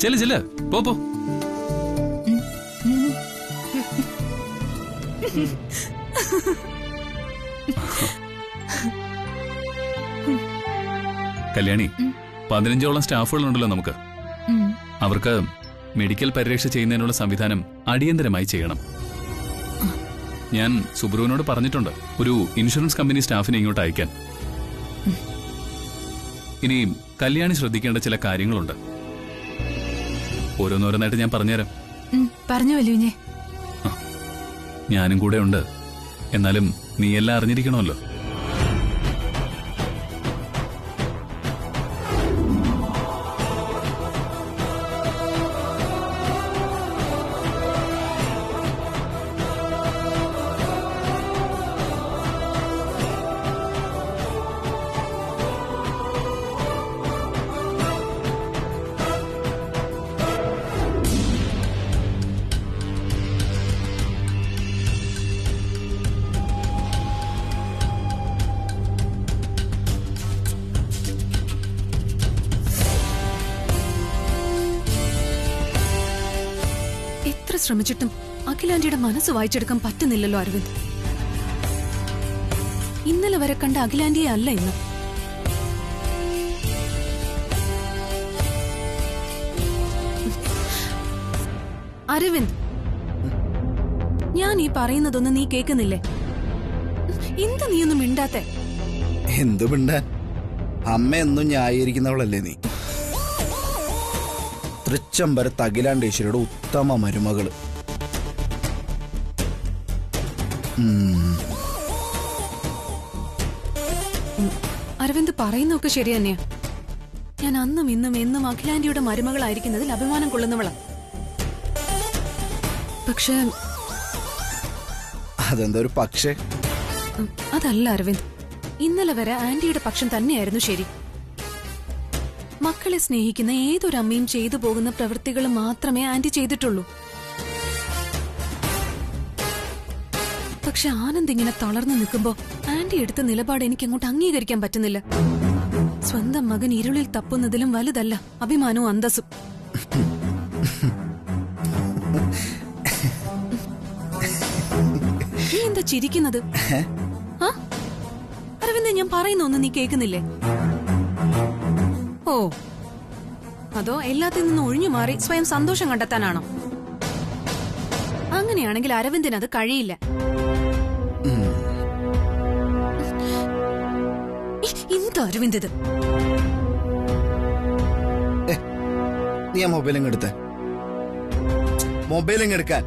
ചെല്ല് ചെല്ല്, പോ പോ. കല്യാണി, 15ഓളം സ്റ്റാഫുകളുണ്ടല്ലോ നമുക്ക്. അവർക്ക് മെഡിക്കൽ പരിരക്ഷ ചെയ്യുന്നതിനുള്ള സംവിധാനം അടിയന്തരമായി ചെയ്യണം. ഞാൻ സുബ്രുവിനോട് പറഞ്ഞിട്ടുണ്ട് ഒരു ഇൻഷുറൻസ് കമ്പനി സ്റ്റാഫിനെ ഇങ്ങോട്ട് അയക്കാൻ. ഇനി കല്യാണി ശ്രദ്ധിക്കേണ്ട ചില കാര്യങ്ങളുണ്ട്. ഓരോന്നോരോന്നായിട്ട് ഞാൻ പറഞ്ഞുതരാം. പറഞ്ഞു വല്ലുവിനെ. ഞാനും കൂടെ ഉണ്ട്. എന്നാലും നീ എല്ലാം അറിഞ്ഞിരിക്കണമല്ലോ. ശ്രമിച്ചിട്ടും അഖിലാന്റിയുടെ മനസ്സ് വായിച്ചെടുക്കാൻ പറ്റുന്നില്ലല്ലോ അരവിന്ദ്. ഇന്നലെ വരെ കണ്ട അഖിലാന്റിയെ അല്ല ഇന്ന്. അരവിന്ദ്, ഞാൻ ഈ പറയുന്നതൊന്നും നീ കേൾക്കുന്നില്ലേ? എന്താ നീയൊന്നും മിണ്ടാത്തെ? എന്തു മിണ്ടാൻ? അമ്മ എന്നും ന്യായീകരിക്കുന്നവളല്ലേ നീ? തൃച്ചംബരത്ത് അഖിലാണ്ടേശ്വരിയുടെ ഉത്തമ മരുമകള്. അരവിന്ദ് പറയുന്നൊക്കെ ശരി തന്നെയാ. ഞാൻ അന്നും ഇന്നും എന്നും അഖിലാന്റിയുടെ മരുമകളായിരിക്കുന്നതിൽ അഭിമാനം കൊള്ളുന്നവളാ. പക്ഷേ അതെന്താ ഒരു പക്ഷേ? അതല്ല അരവിന്ദ്, ഇന്നലെ വരെ ആന്റിയുടെ പക്ഷം തന്നെയായിരുന്നു ശരി. മക്കളെ സ്നേഹിക്കുന്ന ഏതൊരമ്മയും ചെയ്തു പോകുന്ന പ്രവൃത്തികൾ മാത്രമേ ആന്റി ചെയ്തിട്ടുള്ളൂ. പക്ഷെ ആനന്ദ് ഇങ്ങനെ തളർന്നു നിൽക്കുമ്പോ ആന്റി എടുത്ത നിലപാട് എനിക്ക് അങ്ങോട്ട് അംഗീകരിക്കാൻ പറ്റുന്നില്ല. സ്വന്തം മകൻ ഇരുളിൽ തപ്പുന്നതിലും വലുതല്ല അഭിമാനവും അന്തസ്സും. നീ എന്താ ചിരിക്കുന്നത്? അരവിന്ദ്, ഞാൻ പറയുന്ന ഒന്നും നീ കേൾക്കുന്നില്ലേ? ഓ, അതോ എല്ലാത്തിൽ നിന്നും ഒഴിഞ്ഞു മാറി സ്വയം സന്തോഷം കണ്ടെത്താനാണോ? അങ്ങനെയാണെങ്കിൽ അരവിന്ദിന് അത് കഴിയില്ല. എന്താ അരവിന്ദ് ഇത്? നീ ആ മൊബൈലിങ് എടുത്തേ. മൊബൈലിങ് എടുക്കാൻ.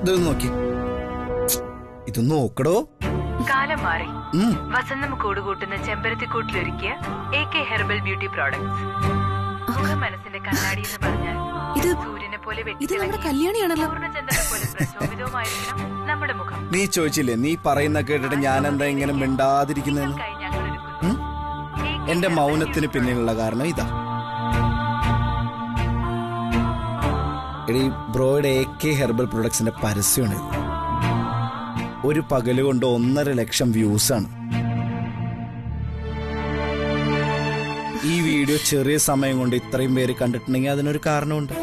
ഇതൊന്ന് നോക്കി. ഇതൊന്ന് നോക്കടോ. കാലം മാറി. വസന്തം കൂടുകൂട്ടുന്ന ചെമ്പരത്തിക്കൂട്ടിലൊരുക്കിയ AK ഹെർബൽ ബ്യൂട്ടി പ്രോഡക്ട്സ്. മനസ്സിന്റെ കണ്ണാടി എന്ന് പറഞ്ഞാൽ ഇത് സൂര്യനെ പോലെ നമ്മുടെ കല്യാണിയാണല്ലോ. നമ്മുടെ മുഖം. നീ ചോദിച്ചില്ലേ നീ പറയുന്ന കേട്ടിട്ട് ഞാൻ എന്താ ഇങ്ങനെ മിണ്ടാതിരിക്കുന്നതെന്ന്? എന്റെ മൗനത്തിന് പിന്നിലുള്ള കാരണം ഇതാ. എടീ, ബ്രോയുടെ AK ഹെർബൽ പ്രൊഡക്ട്സിന്റെ പരസ്യമാണ്. ഒരു പകല് കൊണ്ട് 1.5 ലക്ഷം വ്യൂസാണ്. ഈ വീഡിയോ ചെറിയ സമയം കൊണ്ട് ഇത്രയും പേര് കണ്ടിട്ടുണ്ടെങ്കിൽ അതിനൊരു കാരണമുണ്ട്.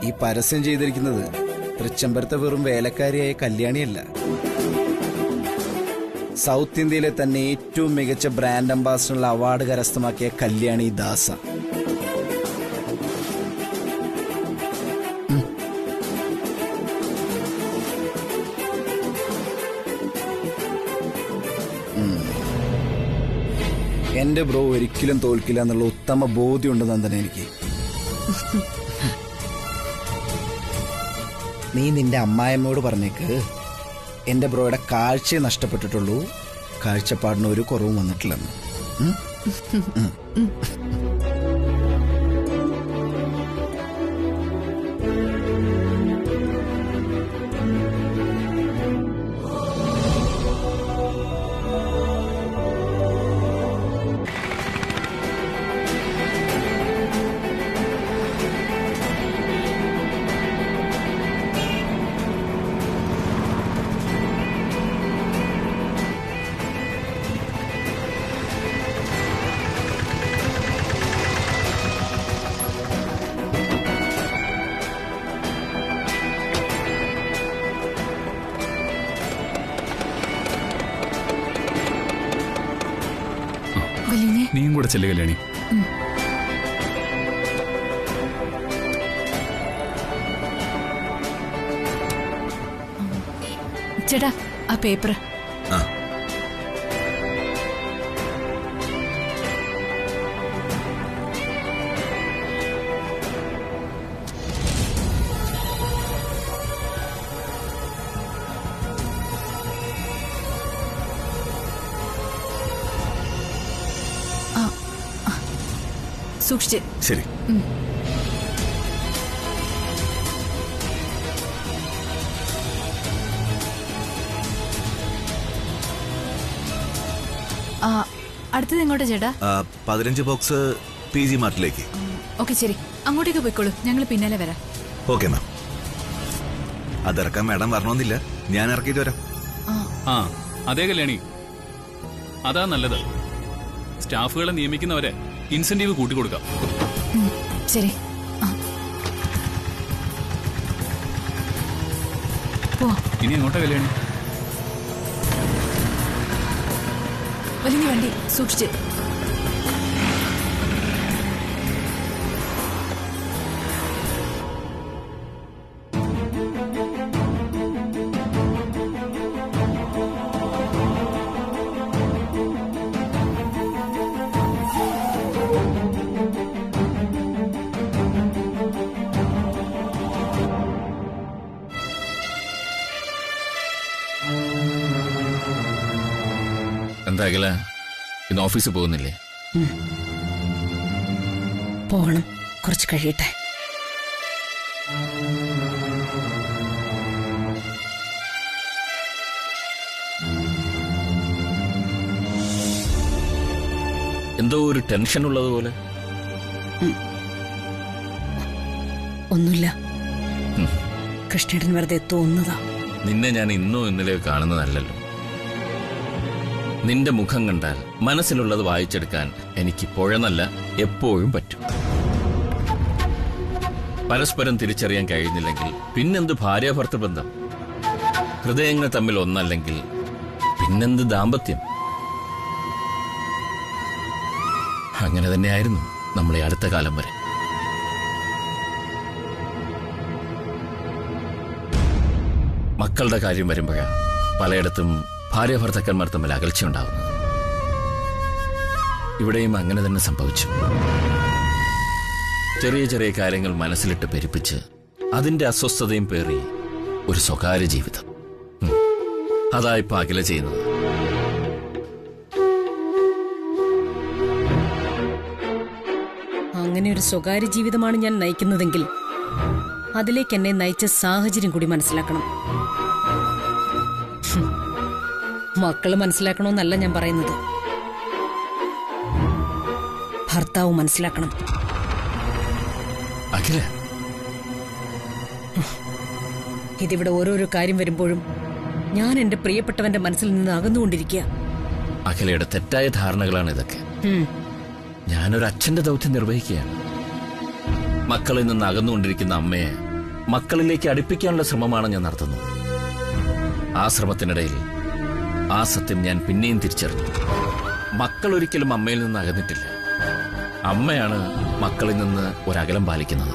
ഈ പരസ്യം ചെയ്തിരിക്കുന്നത് തൃച്ചംബരത്തെ വെറും വേലക്കാരിയായ കല്യാണിയല്ല, സൗത്ത് ഇന്ത്യയിലെ തന്നെ ഏറ്റവും മികച്ച ബ്രാൻഡ് അംബാസിഡറുള്ള അവാർഡ് കരസ്ഥമാക്കിയ കല്യാണി ദാസ. എന്റെ ബ്രോ ഒരിക്കലും തോൽക്കില്ല എന്നുള്ള ഉത്തമ ബോധ്യമുണ്ട് നന്ദന എനിക്ക്. നീ നിന്റെ അമ്മായിയമ്മയോട് പറഞ്ഞേക്ക് എന്റെ ബ്രോയുടെ കാഴ്ചയെ നഷ്ടപ്പെട്ടിട്ടുള്ളൂ, കാഴ്ചപ്പാടിന് ഒരു കുറവും വന്നിട്ടില്ലെന്ന്. അവിടെ ചെല്ലുക കല്യാണി. ചേട്ടാ ആ പേപ്പർ. സൂക്ഷിച്ച്. ശരി. അടുത്തത് എങ്ങോട്ടാ ചേട്ടാ? 15 ബോക്സ് PG മാർട്ടിലേക്ക്. ഓക്കെ ശരി, അങ്ങോട്ടേക്ക് പോയിക്കോളൂ, ഞങ്ങൾ പിന്നാലെ വരാം. Okay ma'am. അതിറക്കാൻ മാഡം വരണമെന്നില്ല, ഞാൻ ഇറക്കിയിട്ട് വരാം. ആ അതേ കല്യാണി, അതാ നല്ലത്. സ്റ്റാഫുകളെ നിയമിക്കുന്നവരെ ഇൻസെന്റീവ് കൂട്ടിക്കൊടുക്കാം. ശരി. ഇനി എങ്ങോട്ടാ കല്യാണി? വലിയ വണ്ടി, സൂക്ഷിച്ച്. എന്താകല ഇന്ന് ഓഫീസിൽ പോകുന്നില്ലേ? പോകണം, കുറച്ച് കഴിയട്ടെ. എന്തോ ഒരു ടെൻഷൻ ഉള്ളതുപോലെ. ഒന്നുമില്ല, കൃഷ്ണേട്ടൻ വെറുതെ തോന്നുന്നതാ. നിന്നെ ഞാൻ ഇന്നോ ഇന്നലെയോ കാണുന്നതല്ലല്ലോ. നിന്റെ മുഖം കണ്ടാൽ മനസ്സിലുള്ളത് വായിച്ചെടുക്കാൻ എനിക്ക് ഇപ്പോഴെന്നല്ല എപ്പോഴും പറ്റും. പരസ്പരം തിരിച്ചറിയാൻ കഴിയുന്നില്ലെങ്കിൽ പിന്നെന്ത് ഭാര്യാഭർത്തൃബന്ധം? ഹൃദയങ്ങൾ തമ്മിൽ ഒന്നല്ലെങ്കിൽ പിന്നെന്ത് ദാമ്പത്യം? അങ്ങനെ തന്നെയായിരുന്നു നമ്മുടെ അടുത്ത കാലം വരെ. മക്കളുടെ കാര്യം വരുമ്പോഴാണ് പലയിടത്തും ഭാര്യാഭർത്താക്കന്മാർ തമ്മിൽ അകൽച്ചയുണ്ടാകുന്നത്. ഇവിടെയും അങ്ങനെ തന്നെ സംഭവിച്ചു. ചെറിയ ചെറിയ കാര്യങ്ങൾ മനസ്സിലിട്ട് പെരുപ്പിച്ച് അതിന്റെ അസ്വസ്ഥതയും പേറി ഒരു സ്വകാര്യ ജീവിതം. അതായിപ്പോ അകലെ ചെയ്യുന്നത്. അങ്ങനെ ഒരു സ്വകാര്യ ജീവിതമാണ് ഞാൻ നയിക്കുന്നതെങ്കിൽ അതിലേക്ക് എന്നെ നയിച്ച സാഹചര്യം കൂടി മനസ്സിലാക്കണം. മക്കള് മനസ്സിലാക്കണമെന്നല്ല ഞാൻ പറയുന്നത്, ഭർത്താവ് മനസ്സിലാക്കണം. അഖില, ഇതിവിടെ ഓരോരോ കാര്യം വരുമ്പോഴും ഞാൻ എന്റെ പ്രിയപ്പെട്ടവന്റെ മനസ്സിൽ നിന്ന് അകന്നുകൊണ്ടിരിക്കുക. അഖിലയുടെ തെറ്റായ ധാരണകളാണ് ഇതൊക്കെ. ഞാനൊരു അച്ഛന്റെ ദൗത്യം നിർവഹിക്കുകയാണ്. മക്കളിൽ നിന്ന് അകന്നുകൊണ്ടിരിക്കുന്ന അമ്മയെ മക്കളിലേക്ക് അടുപ്പിക്കാനുള്ള ശ്രമമാണ് ഞാൻ നടത്തുന്നത്. ആ ശ്രമത്തിനിടയിൽ ആ സത്യം ഞാൻ പിന്നെയും തിരിച്ചറിഞ്ഞു. മക്കൾ ഒരിക്കലും അമ്മയിൽ നിന്ന് അകന്നിട്ടില്ല. അമ്മയാണ് മക്കളിൽ നിന്ന് ഒരകലം പാലിക്കുന്നത്.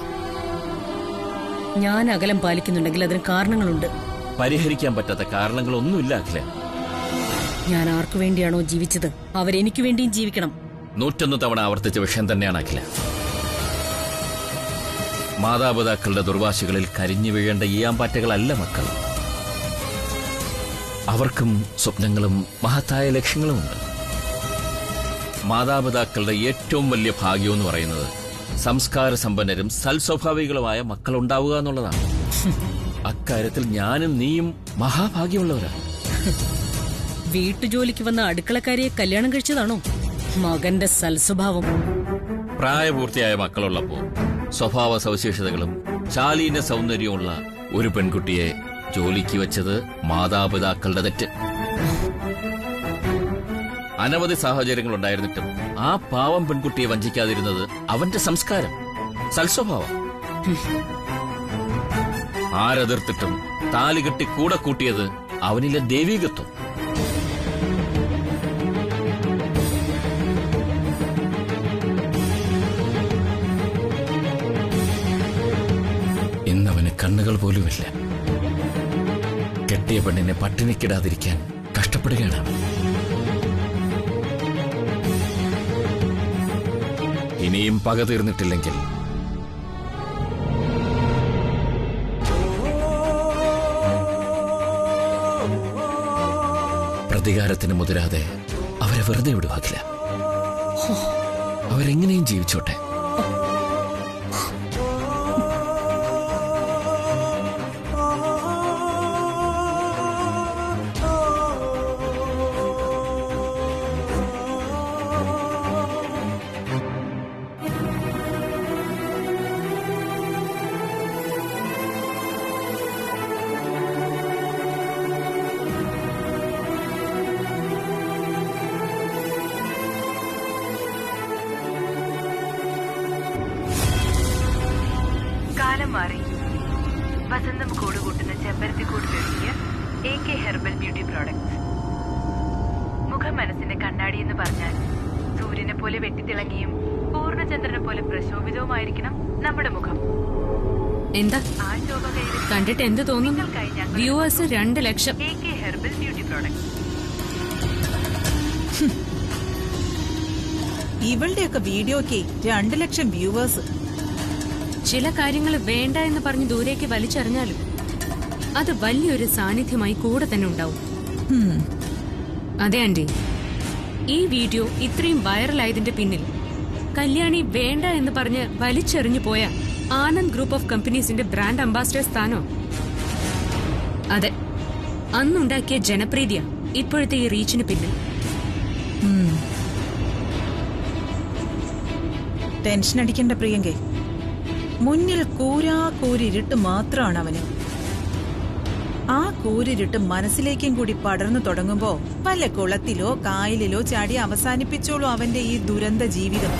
ഞാൻ അകലം പാലിക്കുന്നുണ്ടെങ്കിൽ അതിന് കാരണങ്ങളുണ്ട്. പരിഹരിക്കാൻ പറ്റാത്ത കാരണങ്ങളൊന്നുമില്ല അഖില. ഞാൻ ആർക്കു വേണ്ടിയാണോ ജീവിച്ചത് അവരെനിക്കു വേണ്ടിയും ജീവിക്കണം. 101 തവണ ആവർത്തിച്ച വിഷയം തന്നെയാണ് അഖില. മാതാപിതാക്കളുടെ ദുർവാശികളിൽ കരിഞ്ഞു വീഴേണ്ട ഈയാമ്പാറ്റകളല്ല മക്കൾ. അവർക്കും സ്വപ്നങ്ങളും മഹത്തായ ലക്ഷ്യങ്ങളുമുണ്ട്. മാതാപിതാക്കളുടെ ഏറ്റവും വലിയ ഭാഗ്യമെന്ന് പറയുന്നത് സംസ്കാര സമ്പന്നരും സൽസ്വഭാവികളുമായ മക്കളുണ്ടാവുക എന്നുള്ളതാണ്. അക്കാര്യത്തിൽ ഞാനും നീയും മഹാഭാഗ്യമുള്ളവരാണ്. വീട്ടുജോലിക്ക് വന്ന അടുക്കളക്കാരിയെ കല്യാണം കഴിച്ചതാണോ മകന്റെ സൽസ്വഭാവം? പ്രായപൂർത്തിയായ മക്കളുള്ളപ്പോ സ്വഭാവ സവിശേഷതകളും ശാലീന സൗന്ദര്യമുള്ള ഒരു പെൺകുട്ടിയെ ജോലിക്ക് വെച്ചത് മാതാപിതാക്കളുടെ തെറ്റ്. അനവധി സാഹചര്യങ്ങൾ ഉണ്ടായിരുന്നിട്ടും ആ പാവം പെൺകുട്ടിയെ വഞ്ചിക്കാതിരുന്നത് അവന്റെ സംസ്കാരം, സൽസ്വഭാവം. ആരെതിർത്തിട്ടും താലികെട്ടി കൂടെ കൂട്ടിയത് അവനിലെ ദൈവീകത്വം. ഇന്നവന് കണ്ണുകൾ പോലുമില്ല. കെട്ടിയ പെണ്ണിനെ പട്ടിണിക്കിടാതിരിക്കാൻ കഷ്ടപ്പെടുകയാണ് അവൻ. ഇനിയും പക തീർന്നിട്ടില്ലെങ്കിൽ പ്രതികാരത്തിന് മുതിരാതെ അവരെ വെറുതെ വിടുവാക്കില്ല. അവരെങ്ങനെയും ജീവിച്ചോട്ടെ. കാലം മാറി. വസന്തം കൂടുകൂട്ടുന്ന ചെമ്പരത്തിക്കൂട്ടിലൊരുക്കിയ AK ഹെർബൽ ബ്യൂട്ടി പ്രോഡക്ട്സ്. മുഖം മനസ്സിന്റെ കണ്ണാടി എന്ന് പറഞ്ഞാൽ സൂര്യനെ പോലെ വെട്ടിത്തിളങ്ങിയും പൂർണ്ണചന്ദ്രനെ പോലെ പ്രശോഭിതവുമായിരിക്കണം നമ്മുടെ മുഖം. എന്താ ആ ശോഭ കൈവരിക്കാൻ കണ്ടിട്ട് എന്ത് തോന്നുന്നു? നിങ്ങൾ കഴിഞ്ഞ viewers 2 lakh. AK herbal beauty products. ഇവളുടെയൊക്കെ വീഡിയോക്ക് 2 ലക്ഷം വ്യൂവേഴ്സ്. ചില കാര്യങ്ങൾ വേണ്ട എന്ന് പറഞ്ഞ് ദൂരേക്ക് വലിച്ചെറിഞ്ഞാലും അത് വലിയൊരു സാന്നിധ്യമായി കൂടെ തന്നെ ഉണ്ടാവും. അതെ ആന്റി, ഈ വീഡിയോ ഇത്രയും വൈറലായതിന്റെ പിന്നിൽ കല്യാണി വേണ്ട എന്ന് പറഞ്ഞ് വലിച്ചെറിഞ്ഞു പോയ ആനന്ദ് ഗ്രൂപ്പ് ഓഫ് കമ്പനീസിന്റെ ബ്രാൻഡ് അംബാസിഡർ സ്ഥാനോ? അതെ, അന്നുണ്ടാക്കിയ ജനപ്രീതിയ ഇപ്പോഴത്തെ ഈ റീച്ചിന് പിന്നിൽ. ടെൻഷൻ അടിക്കേണ്ട പ്രിയങ്കേ, മുന്നിൽ കൂരിരുട്ട് മാത്രമാണ് അവന്. ആ കൂരിരുട്ട് മനസ്സിലേക്കും കൂടി പടർന്നു തുടങ്ങുമ്പോ വല്ല കുളത്തിലോ കായലിലോ ചാടി അവസാനിപ്പിച്ചോളൂ അവന്റെ ഈ ദുരന്ത ജീവിതം.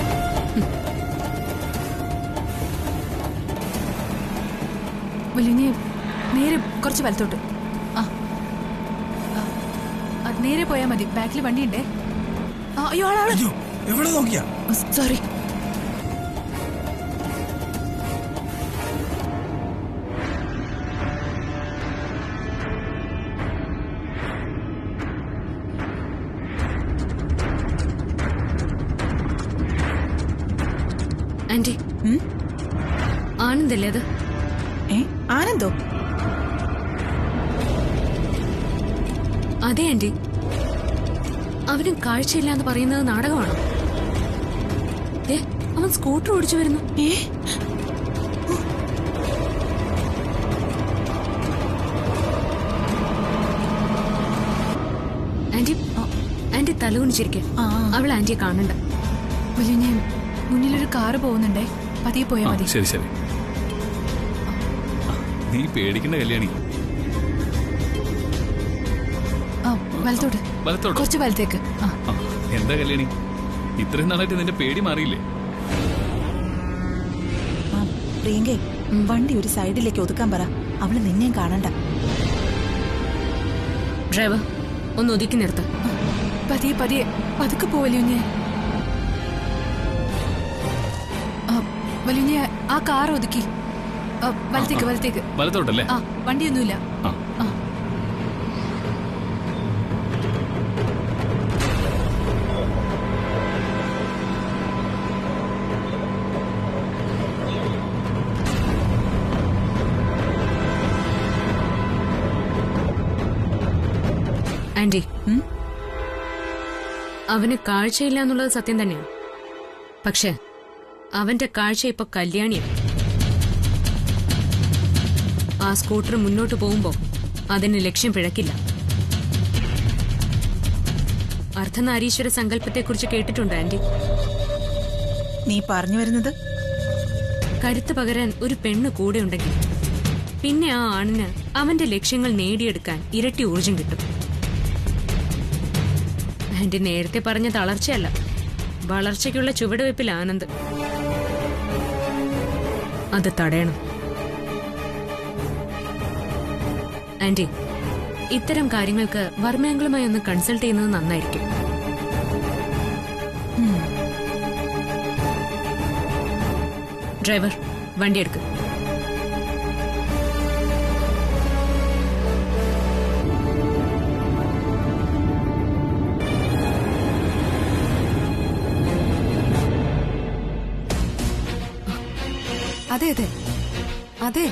നേരെ കുറച്ച് വലത്തോട്ട്. നേരെ പോയാ മതി. ബാക്കിൽ വണ്ടിയുണ്ടേ. അയ്യോ, എവിടെ നോക്കിയാ? സോറി. ആന്റി, ആനന്ദല്ലേ അത്? ആനന്ദോ? അതെ ആന്റി, അവന് കാഴ്ചയില്ല എന്ന് പറയുന്നത് നാടകമാണോ? അവൻ സ്കൂട്ടർ ഓടിച്ചു വരുന്നു. ആന്റി, ആന്റി തലകുനിച്ചിരിക്കെ. അവൾ ആന്റിയെ കാണണ്ട. മുന്നിലൊരു കാറ് പോകുന്നുണ്ടേ, പതിയെ പോയാ മതി. ശരി ശരി, നീ പേടിക്കണ്ട കല്യാണി. വലത്തോട്ട്. വലത്തോട്ട്? കുറച്ച് വലത്തേക്ക്. എന്താ കല്യാണി, ഇത്രയും നാളായിട്ട് നിന്റെ പേടി മാറിയില്ലേ? പ്രിയങ്കേ, വണ്ടി ഒരു സൈഡിലേക്ക് ഒതുക്കാൻ പറ. അവള് നിന്നെയും കാണണ്ട. ഡ്രൈവർ, ഒന്ന് ഒതുക്കി നിർത്ത. പതിയെ പതിയെ പതുക്കെ പോവല്യൂഞ്ഞേ. വലിയ ആ കാർ ഒതുക്കി. വലത്തേക്ക് വലത്തേക്ക്. വലത്തോട്ടല്ലേ? വണ്ടിയൊന്നുമില്ല. ആന്റി, അവന് കാഴ്ചയില്ല എന്നുള്ളത് സത്യം തന്നെയാണ്. പക്ഷെ അവന്റെ കാഴ്ച ഇപ്പൊ കല്യാണിയാണ്. ആ സ്കൂട്ടർ മുന്നോട്ട് പോകുമ്പോ അതിന് ലക്ഷ്യം പിഴക്കില്ല. അർദ്ധനാരീശ്വര സങ്കല്പത്തെക്കുറിച്ച് കേട്ടിട്ടുണ്ട് ആന്റി? നീ പറഞ്ഞു വരുന്നത്? കരുത്ത് പകരാൻ ഒരു പെണ്ണ് കൂടെ ഉണ്ടെങ്കിൽ പിന്നെ ആ ആണിന് അവന്റെ ലക്ഷ്യങ്ങൾ നേടിയെടുക്കാൻ ഇരട്ടി ഊർജം കിട്ടും. ആന്റി നേരത്തെ പറഞ്ഞ തളർച്ചയല്ല, വളർച്ചയ്ക്കുള്ള ചുവടുവയ്പിൽ ആനന്ദ്. അത് തടയണം. ആന്റി, ഇത്തരം കാര്യങ്ങൾക്ക് വർമ്മയങ്ങളുമായി ഒന്ന് കൺസൾട്ട് ചെയ്യുന്നത് നന്നായിരിക്കും. ഡ്രൈവർ, വണ്ടി എടുക്ക്. അതെ അതെ അതെ.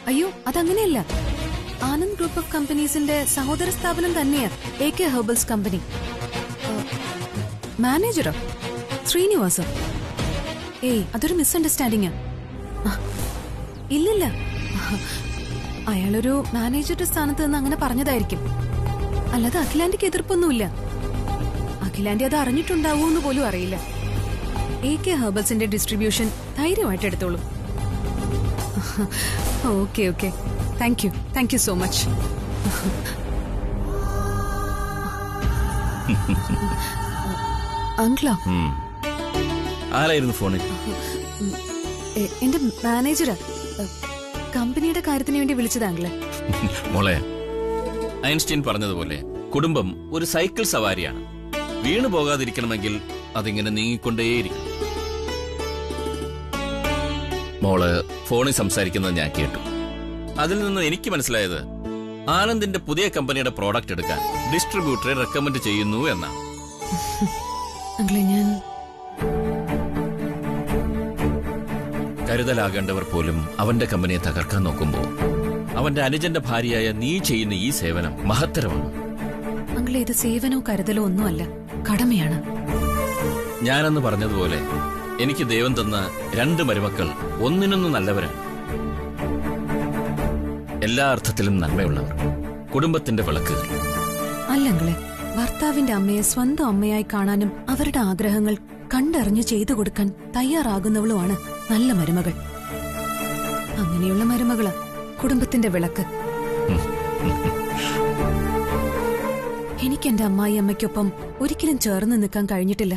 അയ്യോ, അതങ്ങനെയല്ല. ആനന്ദ് ഗ്രൂപ്പ് ഓഫ് കമ്പനീസിന്റെ സഹോദര സ്ഥാപനം തന്നെയാ AK ഹെർബൽസ് കമ്പനി. മാനേജറോ? ശ്രീനിവാസോ? ഏയ്, അതൊരു മിസ്അണ്ടർസ്റ്റാൻഡിംഗാ. ഇല്ലില്ല, അയാളൊരു മാനേജറുടെ സ്ഥാനത്ത് നിന്ന് അങ്ങനെ പറഞ്ഞതായിരിക്കും. അല്ലാതെ അഖിലാന്റിക്ക് എതിർപ്പൊന്നുമില്ല. അഖിലാന്റി അത് അറിഞ്ഞിട്ടുണ്ടാവൂന്ന് പോലും അറിയില്ല. AK ഹെർബൽസിന്റെ ഡിസ്ട്രിബ്യൂഷൻ ധൈര്യമായിട്ട് എടുത്തോളൂ. Okay okay, thank you so much. അങ്കിളോ? ആരായിരുന്നു ഫോണിൽ? എന്റെ മാനേജറാ. കമ്പനിയുടെ കാര്യത്തിന് വേണ്ടി വിളിച്ചതാ അങ്കിളെ. മോളെ, ഐൻസ്റ്റീൻ പറഞ്ഞതുപോലെ കുടുംബം ഒരു സൈക്കിൾ സവാരിയാണ്. വീണു പോകാതിരിക്കണമെങ്കിൽ അതിങ്ങനെ നീങ്ങിക്കൊണ്ടേയിരിക്കും. മോള് ഫോണിൽ സംസാരിക്കുന്നത് ഞാൻ കേട്ടു. അതിൽ നിന്ന് എനിക്ക് മനസ്സിലായത് ആനന്ദിന്റെ പുതിയ കമ്പനിയുടെ പ്രോഡക്റ്റ് എടുക്കാൻ ഡിസ്ട്രിബ്യൂട്ടറെ റെക്കമെൻഡ് ചെയ്യുന്നു എന്നാണ്. അങ്കിളെ, ഞാൻ കരുതലാകേണ്ടവർ പോലും അവന്റെ കമ്പനിയെ തകർക്കാൻ നോക്കുമ്പോൾ അവന്റെ അനുജന്റെ ഭാര്യയായ നീ ചെയ്യുന്ന ഈ സേവനം മഹത്തരമാണ്. അങ്കിളെ, ഇത് സേവനോ കരുതലോ ഒന്നുമല്ല, കടമയാണ്. ഞാനെന്ന് പറഞ്ഞതുപോലെ എനിക്ക് ദൈവം തന്ന 2 മരുമക്കൾ ഒന്നിനൊന്ന് നല്ലവരാണ്. എല്ലാ അർത്ഥത്തിലും നന്മയുള്ളവർ, കുടുംബത്തിന്റെ വിളക്കുകൾ. അല്ലങ്കിളെ, ഭർത്താവിന്റെ അമ്മയെ സ്വന്തം അമ്മയായി കാണാനും അവരുടെ ആഗ്രഹങ്ങൾ കണ്ടറിഞ്ഞു ചെയ്തു കൊടുക്കാൻ തയ്യാറാകുന്നവളുമാണ് നല്ല മരുമകൾ. അങ്ങനെയുള്ള മരുമകളാ കുടുംബത്തിന്റെ വിളക്ക്. എനിക്ക് എന്റെ അമ്മായി അമ്മയ്ക്കൊപ്പം ഒരിക്കലും ചേർന്ന് നിൽക്കാൻ കഴിഞ്ഞിട്ടില്ല.